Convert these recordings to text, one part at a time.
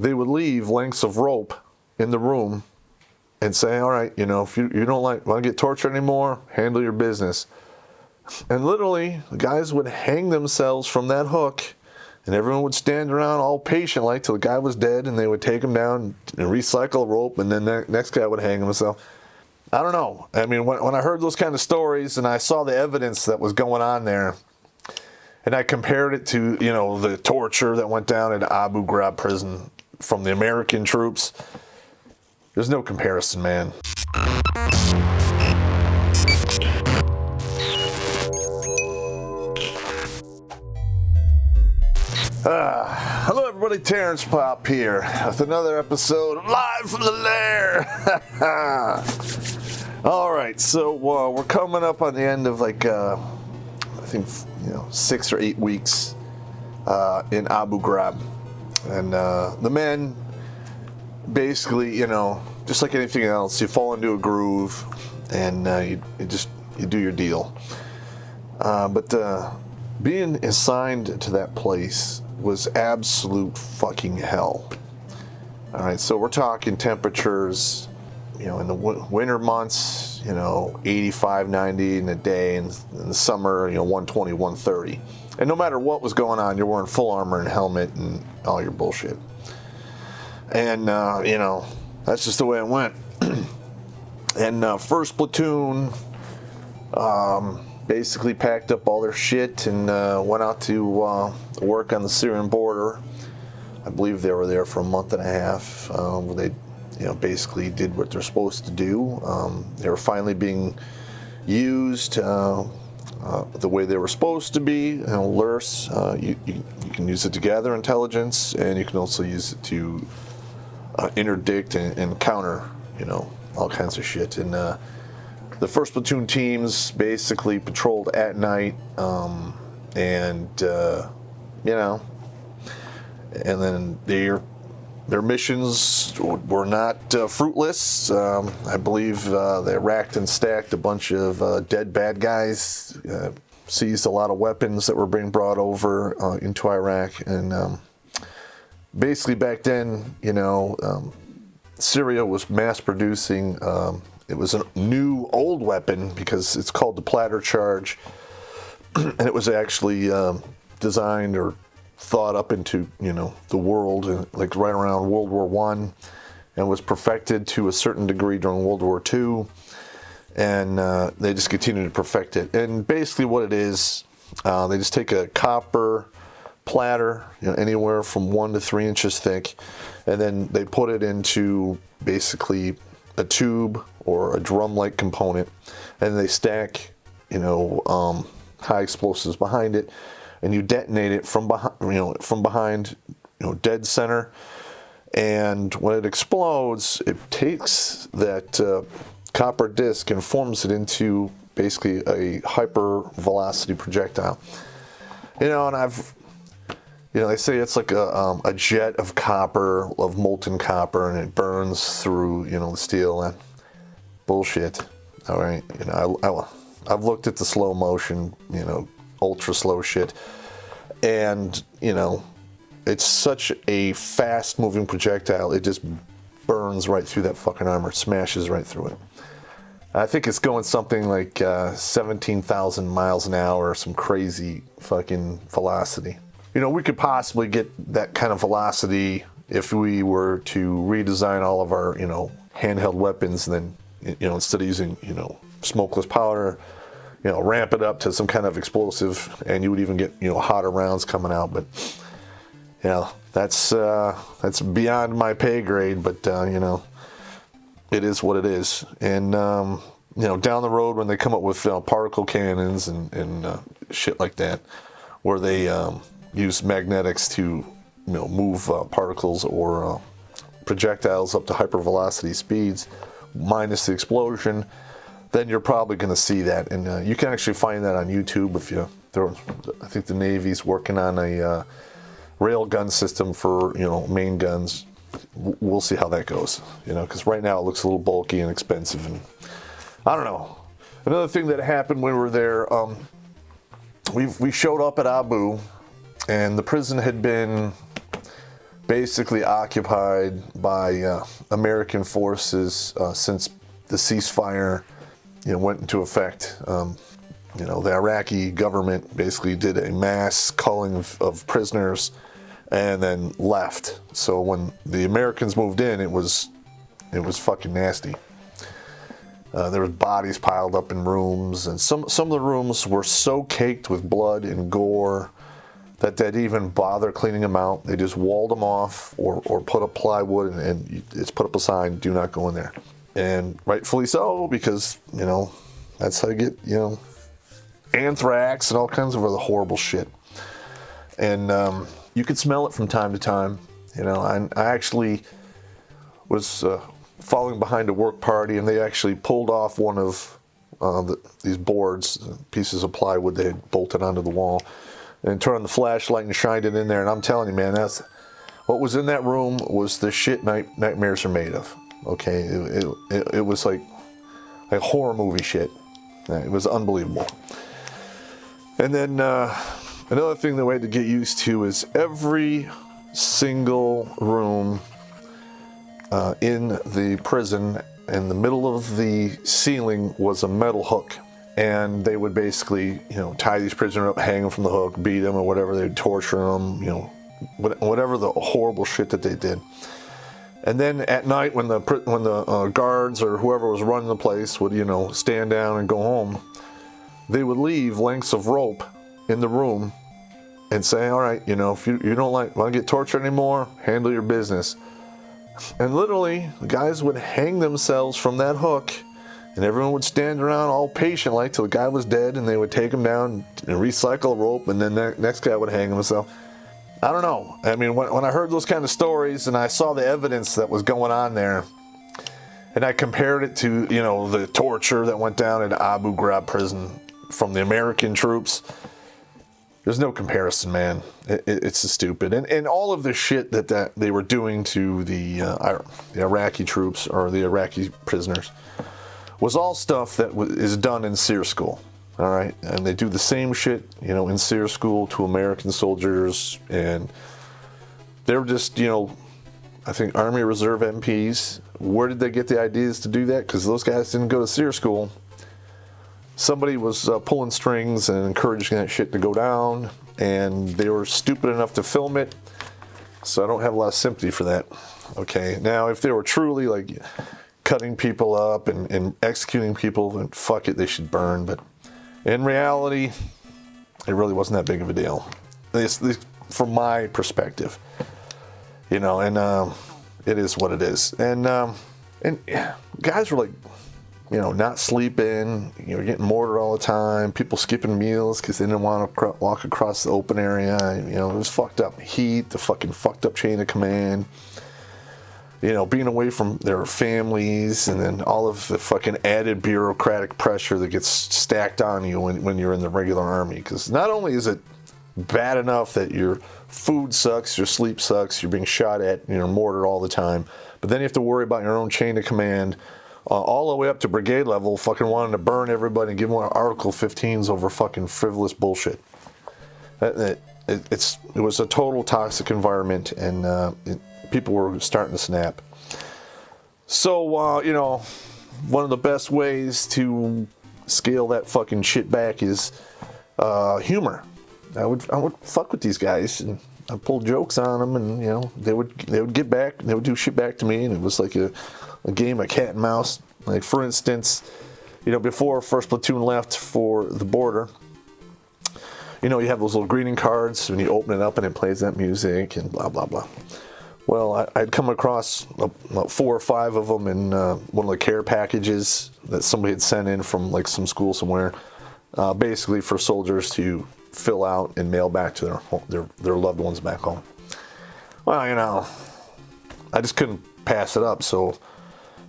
they would leave lengths of rope in the room and say, all right, if you don't want to get tortured anymore, handle your business. And literally, the guys would hang themselves from that hook, and everyone would stand around all patient-like till the guy was dead, and they would take him down and recycle the rope, and then the next guy would hang himself. I don't know. I mean, when I heard those kind of stories and I saw the evidence that was going on there, and I compared it to, the torture that went down at Abu Ghraib prison from the American troops, there's no comparison, man. Hello everybody, Terrence Popp here with another episode of Live from the Lair. Alright, so we're coming up on the end of I think 6 or 8 weeks in Abu Ghraib. And the men basically, just like anything else, you fall into a groove and you do your deal. But being assigned to that place was absolute fucking hell. All right, so we're talking temperatures, in the winter months, 85, 90 in the day, and in the summer, 120, 130. And no matter what was going on, you're wearing full armor and helmet and all your bullshit. And, that's just the way it went. And first platoon basically packed up all their shit and went out to work on the Syrian border. I believe they were there for a month and a half. Where they, basically did what they're supposed to do. They were finally being used the way they were supposed to be. Lurs, you can use it to gather intelligence, and you can also use it to interdict and counter, all kinds of shit. And the first platoon teams basically patrolled at night, and then their missions were not fruitless. I believe they racked and stacked a bunch of dead bad guys, seized a lot of weapons that were being brought over into Iraq, and basically back then, Syria was mass producing. It was a new old weapon because it's called the Platter Charge, and it was actually designed or thought up into the world like right around World War I, and was perfected to a certain degree during World War II, and they just continued to perfect it. And basically what it is, they just take a copper platter, anywhere from 1 to 3 inches thick, and then they put it into basically a tube or a drum-like component, and they stack, high explosives behind it, and you detonate it from behind, dead center. And when it explodes, it takes that copper disc and forms it into basically a hyper-velocity projectile. And they say it's like a jet of copper, of molten copper, and it burns through, the steel. And bullshit. All right, I've looked at the slow motion, ultra slow shit, and it's such a fast moving projectile. It just burns right through that fucking armor, smashes right through it. I think it's going something like 17,000 miles an hour, some crazy fucking velocity. We could possibly get that kind of velocity if we were to redesign all of our, handheld weapons, and then, instead of using, smokeless powder, ramp it up to some kind of explosive, and you would even get, hotter rounds coming out. But, that's beyond my pay grade, but, it is what it is. And, down the road when they come up with particle cannons and shit like that, where they use magnetics to, move particles or projectiles up to hypervelocity speeds, minus the explosion, then you're probably going to see that. And you can actually find that on YouTube I think the Navy's working on a rail gun system for, main guns. We'll see how that goes, because right now it looks a little bulky and expensive, and I don't know. Another thing that happened when we were there, we showed up at Abu, and the prison had been basically occupied by American forces since the ceasefire, went into effect. The Iraqi government basically did a mass culling of prisoners and then left. So when the Americans moved in, it was fucking nasty. There was bodies piled up in rooms, and some of the rooms were so caked with blood and gore that they didn't even bother cleaning them out. They just walled them off or put up plywood and it's put up a sign, do not go in there. And rightfully so, because, that's how you get, anthrax and all kinds of other horrible shit. And you could smell it from time to time. I actually was following behind a work party, and they actually pulled off one of these boards, pieces of plywood they had bolted onto the wall, and turned on the flashlight and shined it in there. And I'm telling you, man, that's what was in that room was the shit nightmares are made of. Okay, it was like horror movie shit. It was unbelievable. And then another thing that we had to get used to is every single room in the prison, in the middle of the ceiling was a metal hook. And they would basically, tie these prisoners up, hang them from the hook, beat them or whatever. They'd torture them, whatever the horrible shit that they did. And then at night, when the guards or whoever was running the place would, stand down and go home, they would leave lengths of rope in the room and say, all right, if you don't want to get tortured anymore, handle your business. And literally, the guys would hang themselves from that hook, and everyone would stand around all patient-like till the guy was dead, and they would take him down and recycle the rope, and then the next guy would hang himself. I don't know. I mean, when I heard those kind of stories and I saw the evidence that was going on there, and I compared it to, the torture that went down at Abu Ghraib prison from the American troops, there's no comparison, man. It's just stupid. And all of the shit that they were doing to the Iraqi troops or the Iraqi prisoners was all stuff that is done in SEER school. All right, and they do the same shit, in SEER school to American soldiers, and they're just, I think Army Reserve MPs. Where did they get the ideas to do that? Because those guys didn't go to SEER school. Somebody was pulling strings and encouraging that shit to go down, and they were stupid enough to film it. So I don't have a lot of sympathy for that. Okay, now if they were truly like cutting people up and executing people, then fuck it, they should burn. But in reality, it really wasn't that big of a deal, at least from my perspective, and it is what it is. And guys were like, not sleeping, getting mortared all the time, people skipping meals because they didn't want to walk across the open area. It was fucked up heat, the fucking fucked up chain of command. Being away from their families, and then all of the fucking added bureaucratic pressure that gets stacked on you when you're in the regular army. Because not only is it bad enough that your food sucks, your sleep sucks, you're being shot at, mortared all the time, but then you have to worry about your own chain of command, all the way up to brigade level, fucking wanting to burn everybody and give them Article 15s over fucking frivolous bullshit. It was a total toxic environment, and people were starting to snap. So, one of the best ways to scale that fucking shit back is humor. I would fuck with these guys, and I pulled jokes on them, and they would get back, they would do shit back to me, and it was like a game of cat and mouse. Like, for instance, before first platoon left for the border, you have those little greeting cards, and you open it up and it plays that music and blah blah blah. Well, I'd come across about 4 or 5 of them in one of the care packages that somebody had sent in from like some school somewhere, basically for soldiers to fill out and mail back to their loved ones back home. Well, I just couldn't pass it up. So,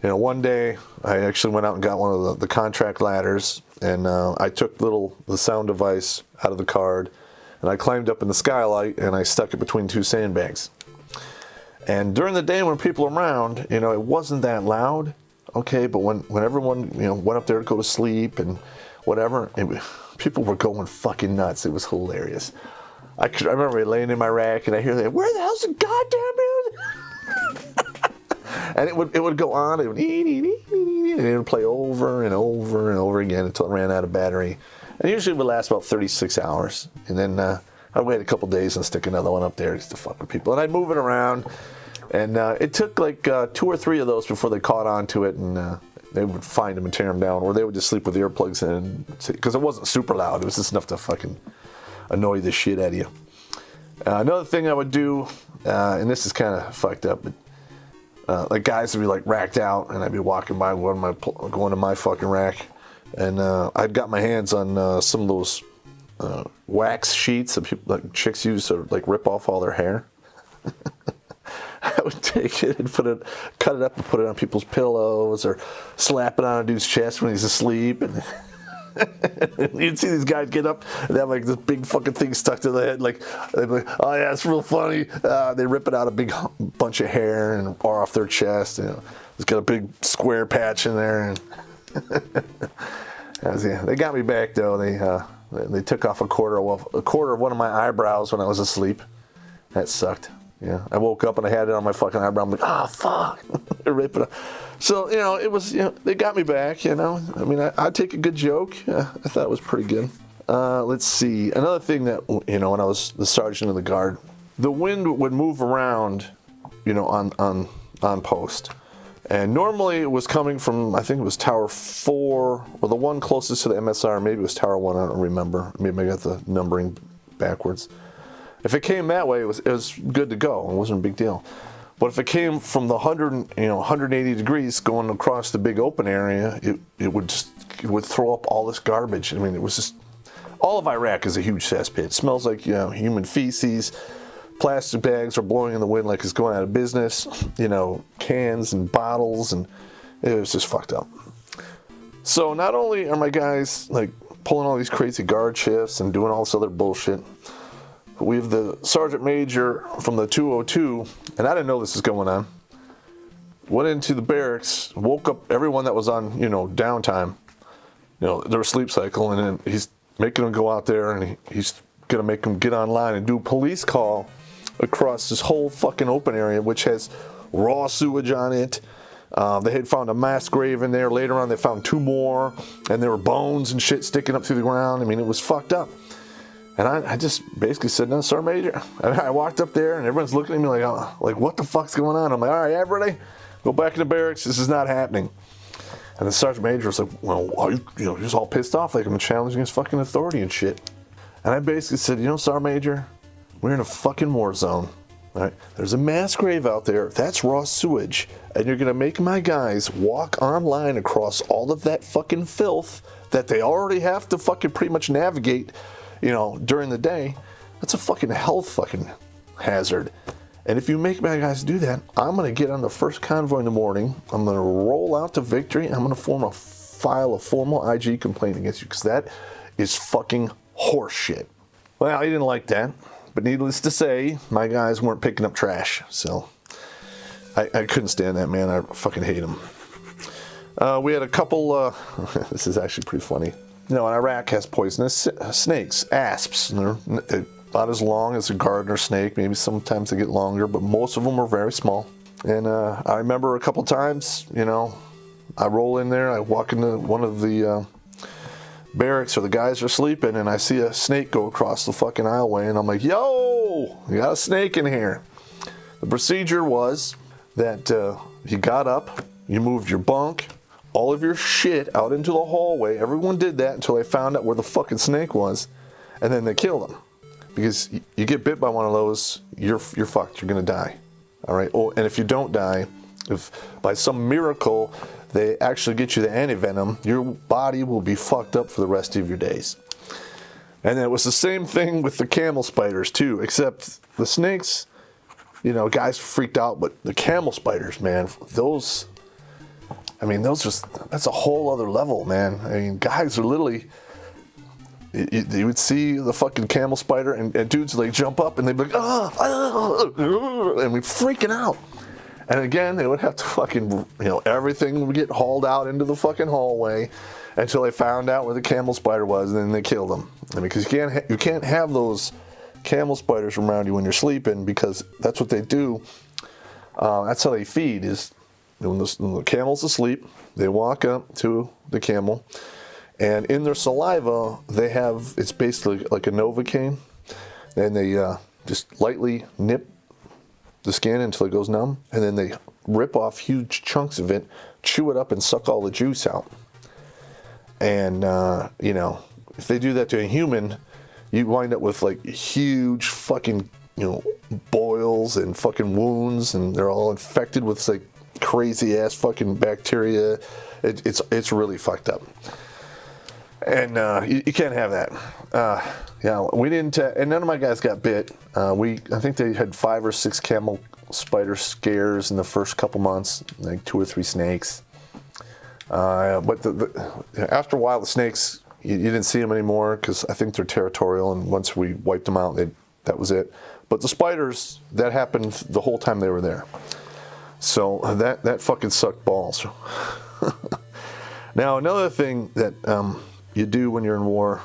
one day I actually went out and got one of the contract ladders, and I took the sound device out of the card, and I climbed up in the skylight and I stuck it between 2 sandbags. And during the day when people are around, it wasn't that loud, okay, but when everyone, went up there to go to sleep and whatever, people were going fucking nuts. It was hilarious. I remember laying in my rack and I hear that, where the hell's the goddamn music? And it would go on, it would and it would play over and over and over again until it ran out of battery. And usually it would last about 36 hours. And then I'd wait a couple days and stick another one up there just to fuck with people. And I'd move it around. And it took like 2 or 3 of those before they caught on to it, and they would find them and tear them down, or they would just sleep with earplugs in, because it wasn't super loud. It was just enough to fucking annoy the shit out of you. Another thing I would do, and this is kind of fucked up, but like guys would be like racked out, and I'd be walking by going to my fucking rack, and I'd got my hands on some of those wax sheets that people, like chicks use to like rip off all their hair. I would take it and cut it up and put it on people's pillows, or slap it on a dude's chest when he's asleep. And you'd see these guys get up and they have like this big fucking thing stuck to their head. Like, they'd be like, oh yeah, it's real funny. They rip it out a big bunch of hair or off their chest. You know, it's got a big square patch in there. And they got me back though. They took off a quarter of one of my eyebrows when I was asleep. That sucked. Yeah, I woke up and I had it on my fucking eyebrow. I'm like, oh, fuck. They're ripping it. So, it was, they got me back, I mean, I'd take a good joke. Yeah, I thought it was pretty good. Let's see. Another thing that, when I was the sergeant of the guard, the wind would move around, on post. And normally it was coming from, I think it was Tower 4, or the one closest to the MSR. Maybe it was Tower 1, I don't remember. Maybe I got the numbering backwards. If it came that way, it was good to go. It wasn't a big deal. But if it came from the 180 degrees going across the big open area, it would throw up all this garbage. I mean, it was just, all of Iraq is a huge cesspit. It smells like, human feces. Plastic bags are blowing in the wind like it's going out of business. Cans and bottles, and it was just fucked up. So not only are my guys like pulling all these crazy guard shifts and doing all this other bullshit, we have the sergeant major from the 202, and I didn't know this was going on. Went into the barracks, woke up everyone that was on, downtime, their sleep cycle, and then he's making them go out there, and he's gonna make them get online and do a police call across this whole fucking open area, which has raw sewage on it. They had found a mass grave in there. Later on, they found 2 more, and there were bones and shit sticking up through the ground. I mean, it was fucked up. And I just basically said, no, Sergeant Major. I walked up there, and everyone's looking at me like, what the fuck's going on? I'm like, all right, everybody, go back in the barracks. This is not happening. And the Sergeant Major was like, well, he was all pissed off, like I'm challenging his fucking authority and shit. And I basically said, Sergeant Major, we're in a fucking war zone. All right? There's a mass grave out there. That's raw sewage. And you're going to make my guys walk online across all of that fucking filth that they already have to fucking pretty much navigate during the day. That's a fucking health fucking hazard. And if you make my guys do that, I'm going to get on the first convoy in the morning. I'm going to roll out to victory. I'm going to file a formal IG complaint against you, because that is fucking horse shit. Well, he didn't like that. But needless to say, my guys weren't picking up trash. So I couldn't stand that, man. I fucking hate him. We had a couple, this is actually pretty funny. Iraq has poisonous snakes, asps. They're about as long as a gardener snake. Maybe sometimes they get longer, but most of them are very small. And I remember a couple times, I roll in there, I walk into one of the barracks where the guys are sleeping, and I see a snake go across the fucking aisleway, and I'm like, yo, you got a snake in here. The procedure was that you got up, you moved your bunk, all of your shit out into the hallway. Everyone did that until they found out where the fucking snake was, and then they killed him. Because you get bit by one of those, you're fucked. You're gonna die. All right. Oh, and if you don't die, if by some miracle they actually get you the antivenom, your body will be fucked up for the rest of your days. And it was the same thing with the camel spiders too, except the snakes, guys freaked out, but the camel spiders, man, that's a whole other level, man. I mean, guys are literally, you would see the fucking camel spider, and dudes would like jump up and they'd be like, and we'd freaking out. And again, they would have to fucking, everything would get hauled out into the fucking hallway until they found out where the camel spider was, and then they killed them. I mean, because you can't have those camel spiders around you when you're sleeping, because that's what they do. That's how they feed, is when the camel's asleep, they walk up to the camel, and in their saliva, they have, it's basically like a Novocaine, and they just lightly nip the skin until it goes numb, and then they rip off huge chunks of it, chew it up, and suck all the juice out. And, you know, if they do that to a human, you wind up with like huge fucking, you know, boils and fucking wounds, and they're all infected with like crazy ass fucking bacteria. It's really fucked up. And you can't have that. Yeah, we didn't, and none of my guys got bit. I think they had 5 or 6 camel spider scares in the first couple months, like 2 or 3 snakes. But after a while, the snakes, you didn't see them anymore, because I think they're territorial, and once we wiped them out, that was it. But the spiders, that happened the whole time they were there. So that fucking sucked balls. Now, another thing that you do when you're in war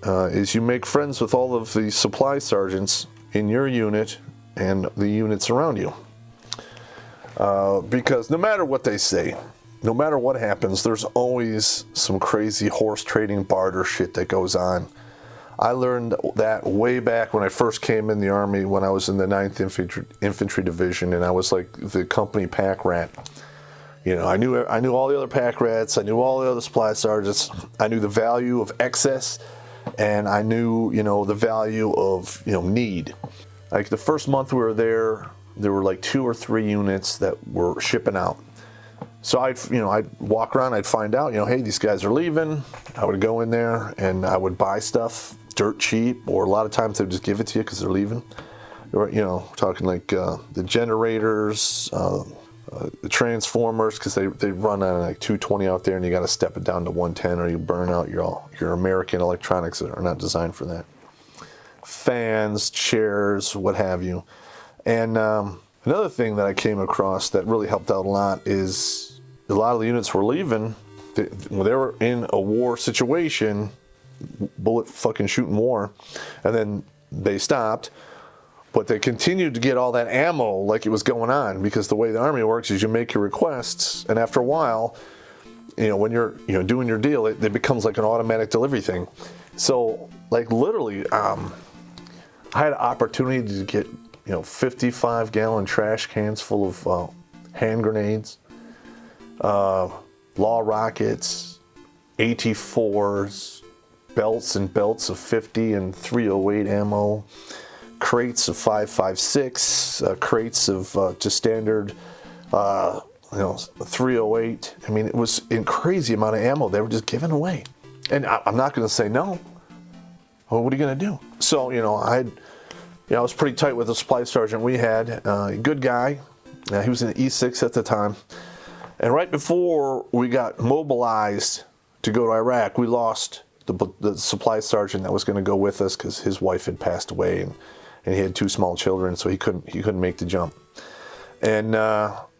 is you make friends with all of the supply sergeants in your unit and the units around you. Because no matter what they say, no matter what happens, there's always some crazy horse trading barter shit that goes on. I learned that way back when I first came in the Army, when I was in the 9th Infantry Division, and I was like the company pack rat. You know, I knew all the other pack rats, I knew all the other supply sergeants, I knew the value of excess, and I knew, you know, the value of, you know, need. Like the first month we were there were like 2 or 3 units that were shipping out. So I'd walk around, I'd find out, you know, hey, these guys are leaving. I would go in there and I would buy stuff dirt cheap, or a lot of times they'd just give it to you because they're leaving. You know, talking like the generators, the transformers, because they run on like 220 out there, and you got to step it down to 110, or you burn out your American electronics that are not designed for that. Fans, chairs, what have you. And another thing that I came across that really helped out a lot is a lot of the units were leaving. They were in a war situation, bullet fucking shooting war, and then they stopped. But they continued to get all that ammo like it was going on, because the way the Army works is you make your requests, and after a while, you know, when you're doing your deal, it becomes like an automatic delivery thing. So like literally, I had an opportunity to get 55-gallon trash cans full of hand grenades, law rockets, AT4s, belts and belts of 50 and 308 ammo, crates of 5.56, crates of just standard 308. I mean, it was a crazy amount of ammo they were just giving away. And I'm not going to say no. Well, what are you going to do? So, I was pretty tight with the supply sergeant we had. A good guy. He was in E6 at the time. And right before we got mobilized to go to Iraq, we lost the supply sergeant that was going to go with us because his wife had passed away, and he had 2 small children, so he couldn't make the jump. And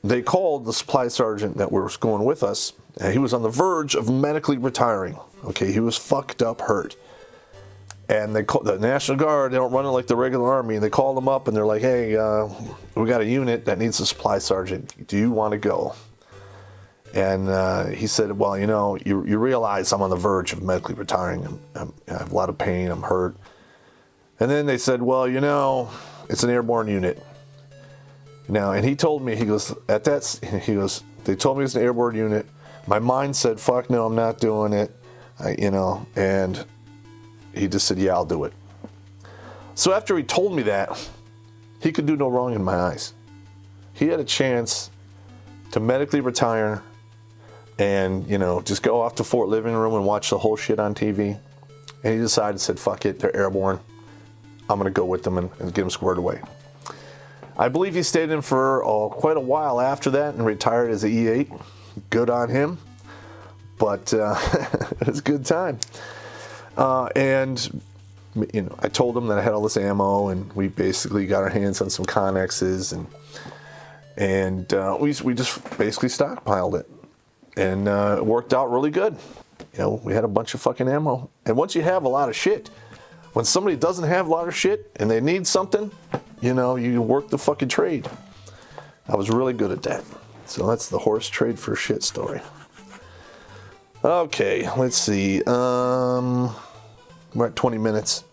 they called the supply sergeant that was going with us. And he was on the verge of medically retiring. Okay, he was fucked up, hurt. And they called the National Guard. They don't run it like the regular Army. They called him up and they're like, "Hey, we got a unit that needs a supply sergeant. Do you want to go?" And he said, "Well, you realize I'm on the verge of medically retiring. I have a lot of pain. I'm hurt." And then they said, "Well, it's an airborne unit." And he told me, he goes, "They told me it's an airborne unit. My mind said, fuck no, I'm not doing it." And he just said, "Yeah, I'll do it." So after he told me that, he could do no wrong in my eyes. He had a chance to medically retire and, just go off to Fort Living Room and watch the whole shit on TV. And he decided, said, fuck it, they're airborne. I'm going to go with them and get them squared away. I believe he stayed in for quite a while after that and retired as an E8. Good on him. But it was a good time. And I told him that I had all this ammo, and we basically got our hands on some Connexes, and we just basically stockpiled it, and it worked out really good. We had a bunch of fucking ammo, and once you have a lot of shit, when somebody doesn't have a lot of shit and they need something, you know, you work the fucking trade. I was really good at that. So that's the horse trade for shit story. Okay, let's see. We're at 20 minutes.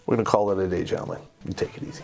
We're going to call it a day, gentlemen. You take it easy.